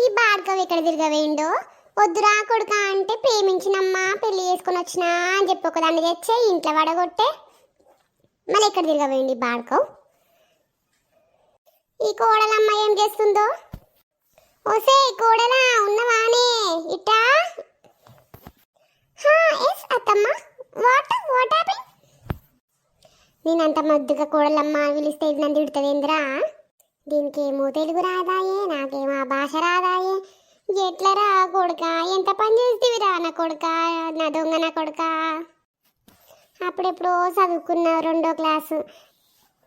ఈ బాడకం ఎక్కడ తిరగవేండో. వద్దురా కొడుక అంటే ప్రేమించినమ్మా పెళ్లి చేసుకుని వచ్చినా అని చెప్పి ఒకదాన్ని తెచ్చే ఇంట్లో వడగొట్టే మళ్ళీ ఎక్కడ తిరగవేయండి బాడకం. ఈ కోడలమ్మ ఏం చేస్తుందో. ఓసే కోడలా ఉన్నవానే ఇట్టా. ఎస్ అత్తమ్మ. What happen? నేనంత మద్దుగా కోడలమ్మ పిలిస్తే ఇది నన్ను తిడుతుందేంద్రా. దీనికేమో తెలుగు రాదాయే, నాకేమో ఆ భాష రాదాయే. ఎట్లరా కొడుక, ఎంత పని చేస్తేవిరా నా కొడుక, నా దొంగ నా కొడుక. అప్పుడెప్పుడో చదువుకున్నా 2వ క్లాసు.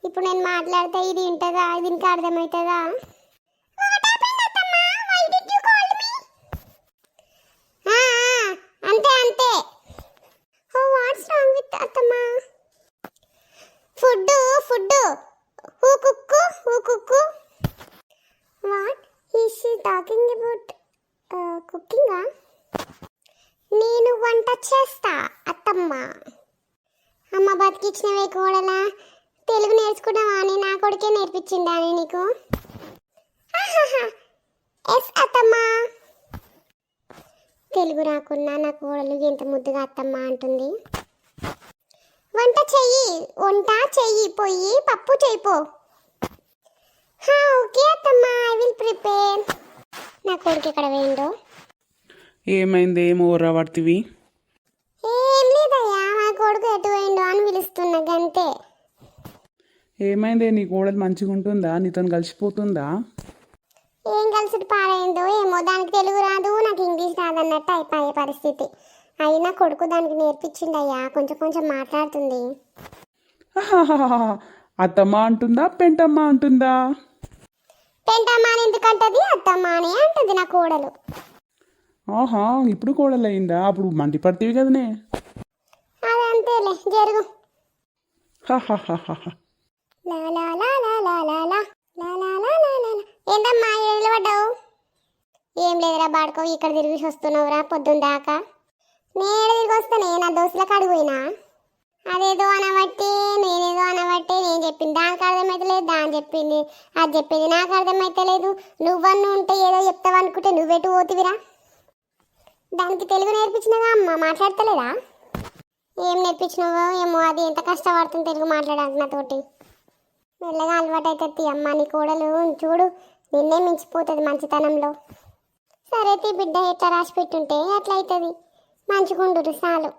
ఇప్పుడు నేను మాట్లాడితే ఇది వింటదా, దీనికి అర్థమవుతుందా? అంతే అంతే. వాట్స్ రాంగ్ విత్ అత్తమ్మా? Food who cook. What is she talking about? కుకింగా? నేను వంట చేస్తా అత్తమ్మ. అమ్మ బతికిచ్చినవే కోడలా. తెలుగు నేర్చుకున్నావా అని నా కొడుకే నేర్పించిందా నీకు? ఎస్ అత్తమ్మ. తెలుగు రాకున్నా నా కోడలు ఎంత ముద్దుగా అత్తమ్మ అంటుంది. వంట చెయ్యి పోయి పప్పు చేయిపో. ఓకే అత్తమ్మ, ఐ విల్ ప్రిపేర్. నా కొడుకు ఎక్కడ వేయండు? ఏమైంది? ఏం ఊర్రా పడుతుంది? ఏం లేదయ్యా, నా కొడుకు ఎటు వేయండు అని పిలుస్తున్నా గంతే. ఏమైంది? నీ కోడలు మంచిగా ఉంటుందా? నీతో కలిసిపోతుందా? ఏం కలిసి పాడైందో ఏమో. దానికి తెలుగు రాదు, నాకు ఇంగ్లీష్ రాదన్నట్టు అయిపోయే పరిస్థితి. అయినా కొడుకు దానికి నేర్పించిండయ్యా, కొంచెం మాట్లాడుతుంది. అత్తమ్మ అంటుందా పెంటమ్మ అంటుందా? పెంటమ్మ అని ఎందుకంటది, అత్తమ్మ అని అంటుంది నా కోడలు. ఆహా, ఇప్పుడు కోడలు అయిందా? అప్పుడు మంటి పడితేవి కదనే. అదంతేలే, జరుగు. ఏందమ్మా నిలబడ్డావు? ఏం లేదురా బాడుకో, ఇక్కడ తిరిగి వస్తున్నావురా పొద్దున్న దాకా. నేను తిరిగి వస్తానే, నా దోస్తులకు అడిగిపోయినా. అదేదో అనబట్టి నేనేదో అనబట్టి నేను చెప్పింది దానికి అర్థమైతలేదు, దాని చెప్పింది అది చెప్పింది నాకు అర్థమైతలేదు. నువ్వన్ను ఉంటే ఏదో చెప్తావు అనుకుంటే నువ్వెటు పోతివిరా. దానికి తెలుగు నేర్పించినగా అమ్మ, మాట్లాడతలేదా? ఏం నేర్పించినావో ఏమో, అది ఎంత కష్టపడుతుంది తెలుగు మాట్లాడాలి నాతోటి. మెల్లగా అలవాటు అవుతుంది అమ్మ. నీ కోడలు చూడు నిన్నే మించిపోతుంది మంచితనంలో. సరే బిడ్డ ఎట్లా రాసి పెట్టుంటే అట్లా అవుతుంది. మంచిగుండు చాలు.